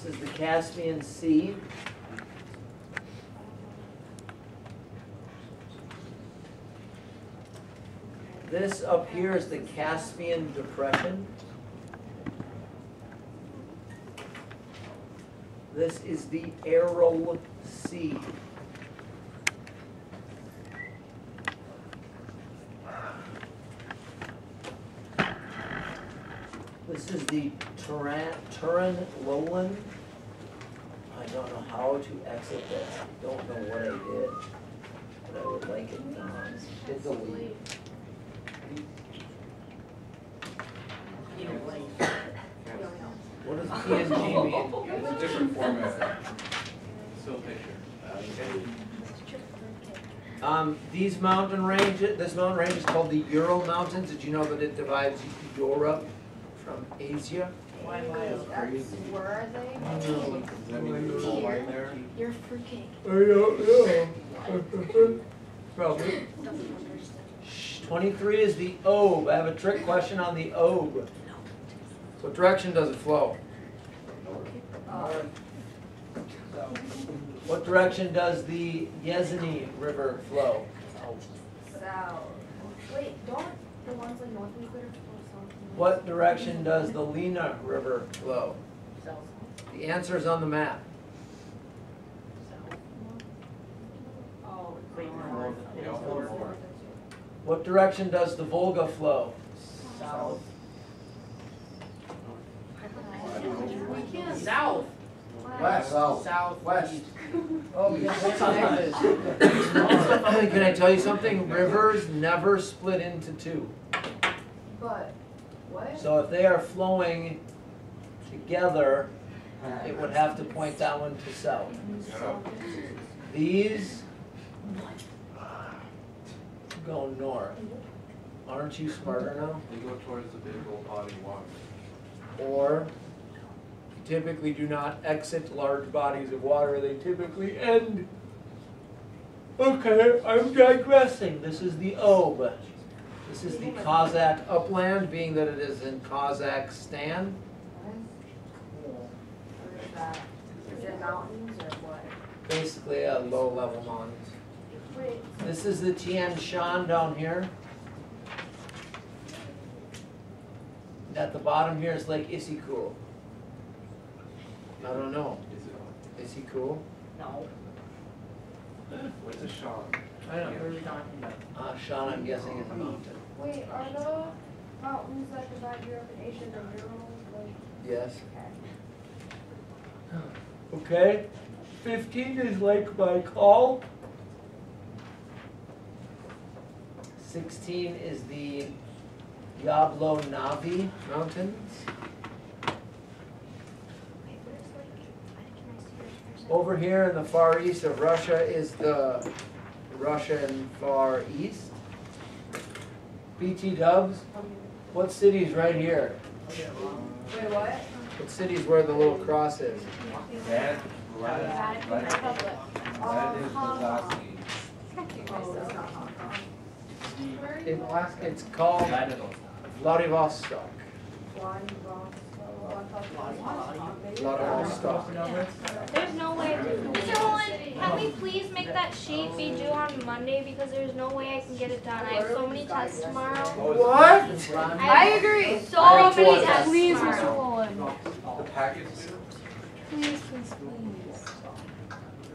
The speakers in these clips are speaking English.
is the Caspian Sea. This up here is the Caspian Depression. This is the Aral Sea. This is the Turan Lowland. I don't know how to exit this. I don't know what I did, but I would like it done. Hit delete. What does PNG mean? It's a different format. Still picture. These mountain ranges, this mountain range is called the Ural Mountains. Did you know that it divides Europe from Asia? Why miles? Where are they? Does that mean there's a line there? You're fruitcake. I don't know. Probably. 23 is the Obe. I have a trick question on the Obe. What direction does it flow? What direction does the Yezini River flow? South. Wait, don't the ones like north of Equator flow south? What direction does the Lena River flow? South. The answer is on the map. Oh, What direction does the Volga flow? south. South. West. Southwest. Oh, Can I tell you something? Rivers never split into two. But what? So if they are flowing together, it would have to point that one to south. These go north. Aren't you smarter now? They go towards the big old body of water. Or typically do not exit large bodies of water, they typically end. Okay, I'm digressing. This is the Obe. This is the Kazakh upland, being that it is in Kazakhstan. Where is that? Is it mountains or what? Basically a low-level mountains. Wait. This is the Tian Shan down here. At the bottom here is Lake Issyk-Kul. I don't know. Is it? Issyk-Kul? No. What's a Sean? I don't What are know. we talking about? Shan, I'm guessing, is a mountain. Wait, are the mountains that divide Europe and Asia the Ural? Like, Yes. okay. Okay. 15 is Lake Baikal. 16 is the Yablo-Navi Mountains. Over here in the far east of Russia is the Russian Far East. BT Dubs, what city is right here? Wait, what? What city is where the little cross is? That is It's called Vladivostok. Vladivostok. There's no way. Mr. Holland, can we please make that sheet be due on Monday because there's no way I can get it done. I have so many tests tomorrow. What? I agree. So many tests Please, Mr. tomorrow. Holland. the package. Please, please, please.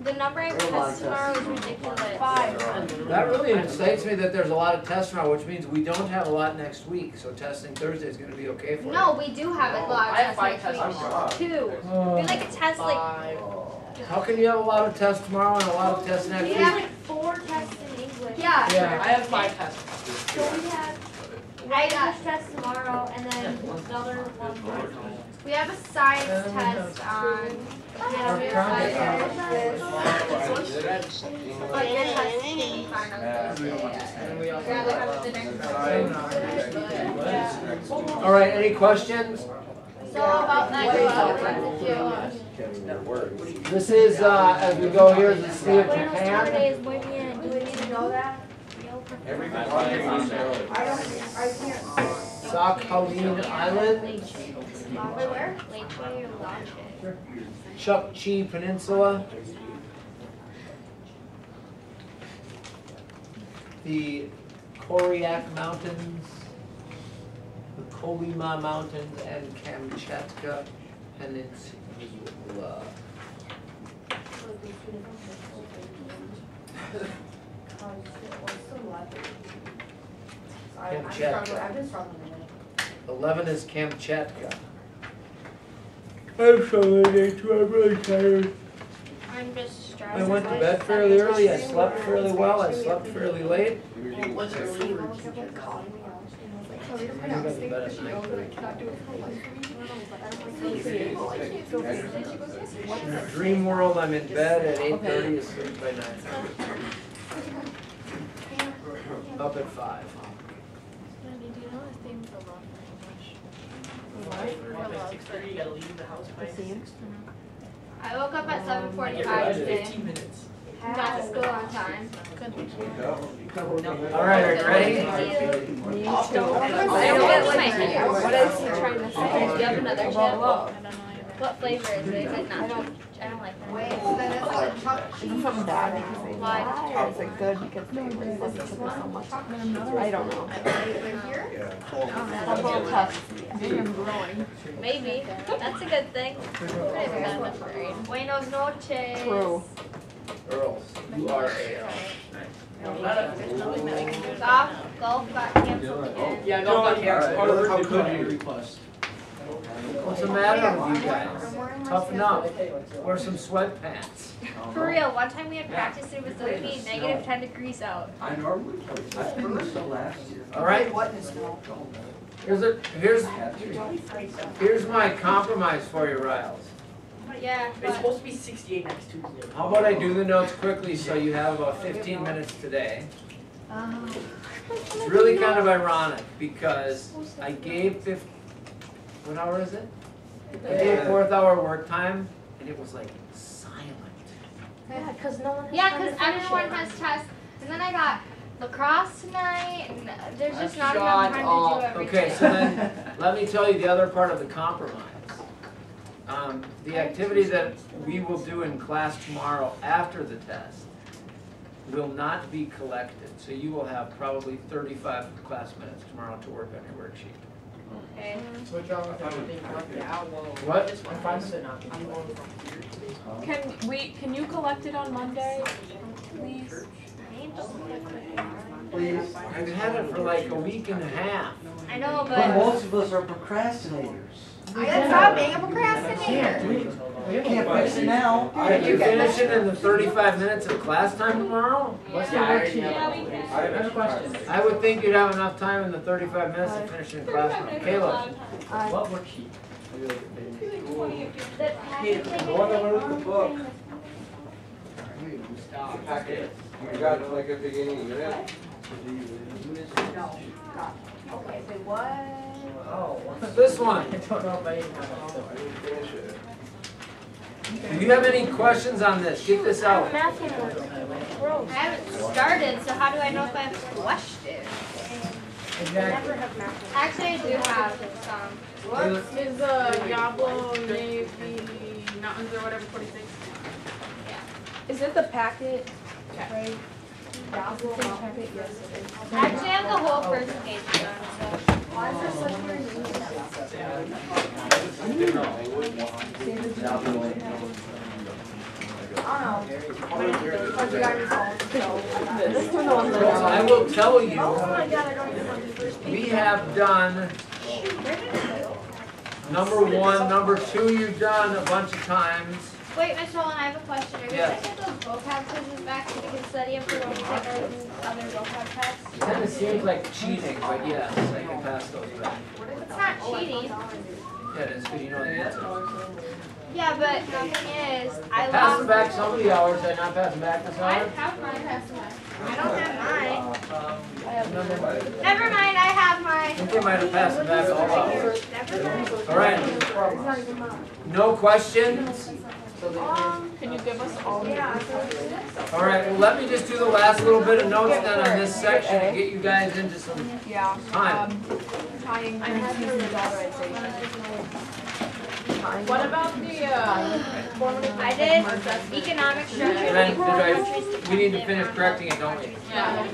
The number I have tests tomorrow is ridiculous. 5. That really excites me that there's a lot of tests now, which means we don't have a lot next week. So testing Thursday is going to be okay for you. No, we do have a lot of I have tests 5 next tests week. tomorrow. 2. We like a test like. 5. How can you have a lot of tests tomorrow and a lot of tests next We week? have like 4 tests in English. Yeah. Yeah. I have 5 tests. So we have. I have English test tomorrow and then the other one. We have a science test on. Yeah, we have science. But your test can be fine on Thursday. And we also Yeah, they have the next one. All right, any questions? So about that, This is, as we go here, the Sea of Buenos Japan. tardes, muy bien. Do we need to know that? Everybody. I can't. Sakhalin Island. Wait, where? Lake or Lache? Chukchi Peninsula. The Koryak Mountains, the Kolyma Mountains, and Kamchatka Peninsula. Kamchatka. I've been struggling with it. 11 is Kamchatka. I'm sorry, I'm really tired. I'm just stressed. I went to bed fairly early, I slept fairly well, I slept fairly late. What's your sleep? I got to bed at 9:30. In a dream world, I'm in bed at 8:30, asleep by 9:30. Up at 5. At 6:30, you gotta leave the house by 6. I woke up at 7:45 today. 15 minutes. Got to school on time. All right, are you ready? I don't get my hair. What is he trying to say? Do you have another chip? What flavor is it? Is it nacho? I don't like that. Wait, so then it's like Chuck Is it something bad because they Why? or is it good because they love each other so much? I don't know. right here? That's all tough. I'm growing. Maybe. That's a good thing. I haven't had much rain. Buenos noches. True. Earls, U-R-A-L. Golf got canceled again. Yeah, go back here. Alright, how could you request? What's the matter with you guys? Toughen up. Wear some sweatpants. For real, one time we had practice and it was literally negative 10 degrees out. I normally play. I finished the last year. All right? What is snow? Here's my compromise for you, Riles. Yeah, It's but supposed to be 68 next Tuesday. How about I do the notes quickly so you have about 15 minutes today? It's really kind of ironic because I gave what hour is it? I gave 4th hour work time and it was like silent. Yeah, because no one. yeah, because everyone has tests. And then I got lacrosse tonight, and there's just not enough time to do everything. Okay, so then let me tell you the other part of the compromise. The activity that we will do in class tomorrow after the test will not be collected. So you will have probably 35 class minutes tomorrow to work on your worksheet. Okay. Switch on with everything collected out. What? I'm fine with it not being going from here to Can you collect it on Monday, please? Please. I've had it for like a week and a half. I know, But but most of us are procrastinators. I gotta stop being a procrastinator. You can't fix it now. Can you finish it in the 35 minutes of class time tomorrow? What's the worksheet? I have a question. I would think you'd have enough time in the 35 minutes to finish it in classroom. Kayla? What worksheet? the packaging. Go on over to the book. Stop. Packet. You got like a beginning unit? No, God. Okay, so what? Oh. This one. I don't know if I even have it. Finish it. Do you have any questions on this? Get this out. I haven't started, so how do I know if I have questions? Exactly. Actually, I do have some. Kayla, Is Diablo Navy Mountains or whatever 46? Is it the packet? Right? Diablo packet? Yes, it is. Actually, I have the whole first page done, so. Why is there such weird names? I don't know. Because you got your phone, so. This one, the one So I will tell you, Oh my God, I don't even know the first we have done number 1, number 2 you've done a bunch of times. Wait, Miss Rowland, I have a question. Are you Yeah. gonna get those vocab quizzes back so we can study them for when we take our other vocab tests? It kind of seems like cheating, but yes, I can pass those back. It's not cheating. Yeah, it is, because you know the answer. Yeah, but the thing is, I Pass them lost. back so many hours, did I not pass them back this I hour? have mine. I don't have mine. I Never mind, I have mine. think they might have passed them back all hours. Never mind. All right, no questions? Can you give us all? All right, well, let me just do the last little bit of notes then on this section and get you guys into some Yeah. time. tying and increasing the dollarization. What about the I did economic structure. And then, we need to finish correcting it, don't we? Yeah.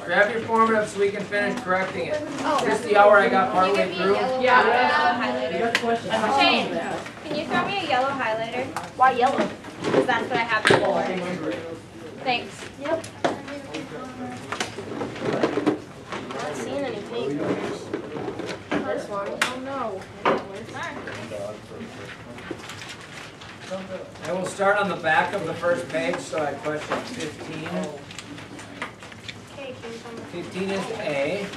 Grab your formative so we can finish correcting it. Just the hour I got Can you partway give me a through. yellow Yeah. highlighter? Shane, can you throw me a yellow highlighter? Why yellow? Because that's what I have before. Thanks. Yep. Not seeing any papers. This one. Oh no. I will start on the back of the first page, so I question 15. Okay, can you come 15 is A.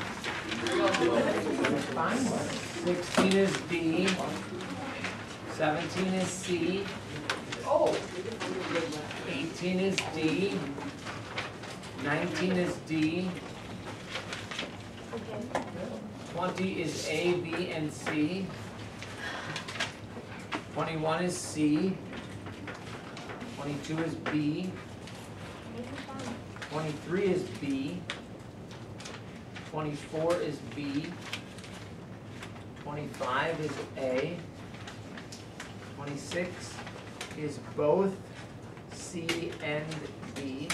16 is B. 17 is C. 18 is D. 19 is D. 20 is A, B, and C. 21 is C. 22 is B. 23 is B. 24 is B. 25 is A. 26 is both C and B.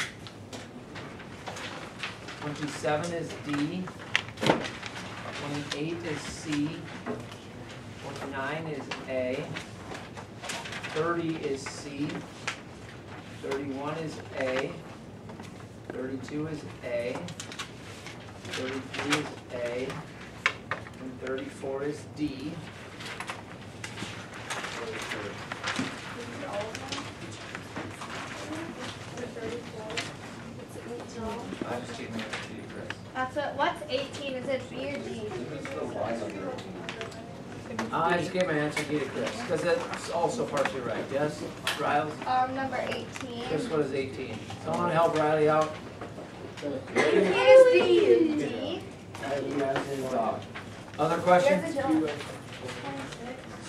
27 is D. 28 is C. 29 is A. 30 is C. 31 is A. 32 is A. 33 is A. And 34 is D. I just cheated my Chris. That's what's 18? Is it B or D? I just gave my answer to Chris, because that's also partially right, yes? Riles? Number 18. Chris, what is 18? Someone help Riley out? It is D. D. Other questions?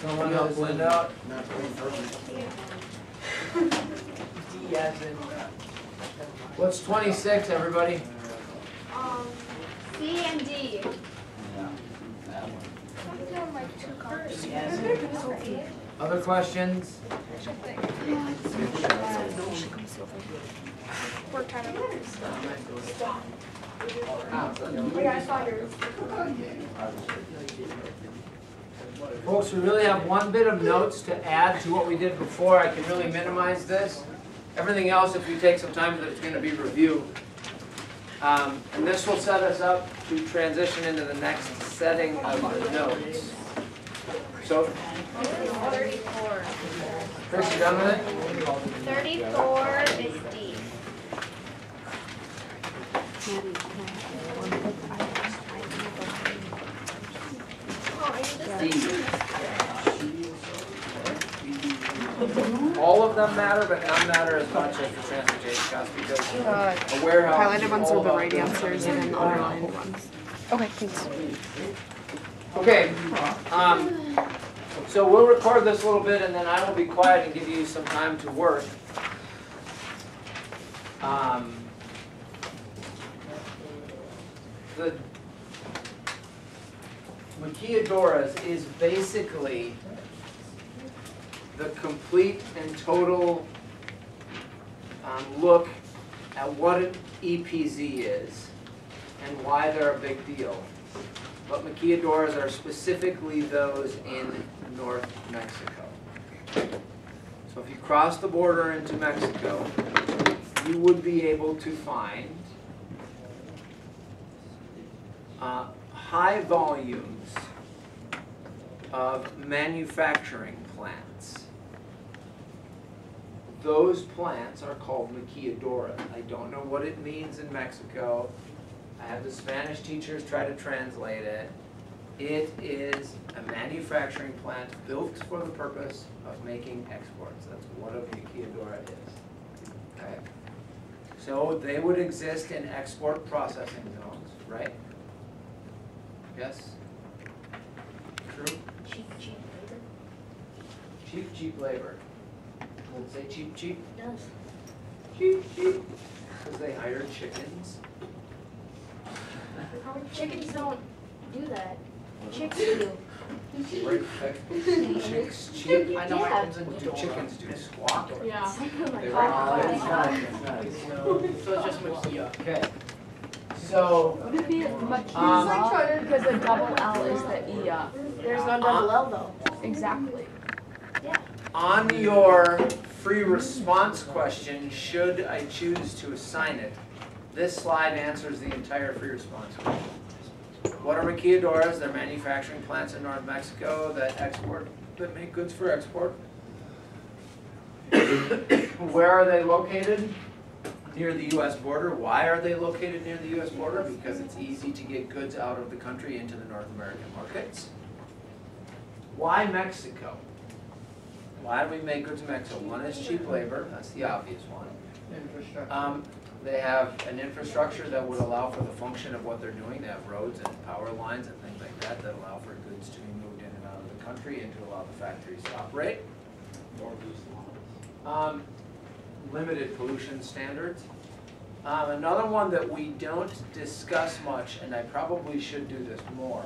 Someone help Linda out? What's 26, everybody? C and D. Other questions? Folks, we really have one bit of notes to add to what we did before. I can really minimize this. Everything else, if we take some time, it's going to be review. And this will set us up to transition into the next setting of the notes. So, 34. Chris, you done with it? 34 is D. All of them matter, but none matter as much as the transportation costs because a warehouse. Highlighted ones all are the about right answers and then underlined ones. Okay, thanks. Okay, so we'll record this a little bit and then I will be quiet and give you some time to work. The Maquiadoras is basically the complete and total look at what an EPZ is and why they're a big deal. But maquiladoras are specifically those in North Mexico. So if you cross the border into Mexico, you would be able to find high volumes of manufacturing plants. Those plants are called maquiladoras. I don't know what it means in Mexico. I had the Spanish teachers try to translate it. It is a manufacturing plant built for the purpose of making exports. That's what a maquiladora is. Okay. So they would exist in export processing zones, right? Yes? True? Cheap labor. Does it say cheap? It does. Cheap. Because they hired chickens. Chickens don't do that. Chicks do. Right, chicks cheep. I know Yeah. my kids What do chickens do? Squawk? Yeah. Something like They that. It's not, it's not. So it's just Makia. Okay. So, Would it be much Because the double L is the E. there's no double L though. Exactly. on your free response question, should I choose to assign it, this slide answers the entire free response question. What are maquiladoras? They're manufacturing plants in North Mexico that make goods for export. Where are they located? Near the US border. Why are they located near the US border? Because it's easy to get goods out of the country into the North American markets. Why Mexico? Why do we make goods in Mexico? One is cheap labor, that's the obvious one. Infrastructure. They have an infrastructure that would allow for the function of what they're doing. They have roads and power lines and things like that that allow for goods to be moved in and out of the country and to allow the factories to operate. Limited pollution standards. Another one that we don't discuss much, and I probably should do this more,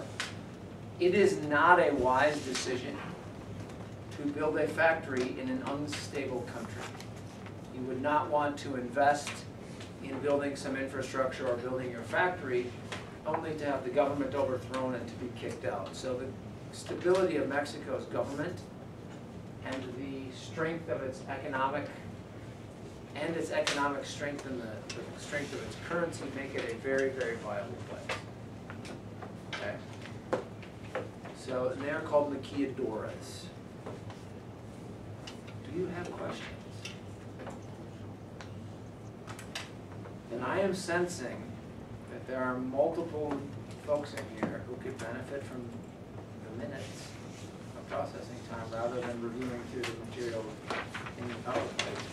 it is not a wise decision to build a factory in an unstable country. You would not want to invest in building some infrastructure or building your factory only to have the government overthrown and to be kicked out. So the stability of Mexico's government and the strength of its economic strength and the strength of its currency make it a very, very viable place. Okay? So, and they're called maquiladoras. Do you have questions? And I am sensing that there are multiple folks in here who could benefit from the minutes of processing time rather than reviewing through the material in the PowerPoint.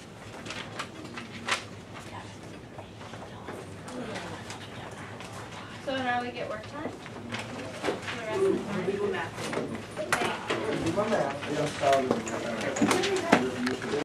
So now we get work time? For the rest of the time? Legal math. Thanks. Remember that? We don't solve it.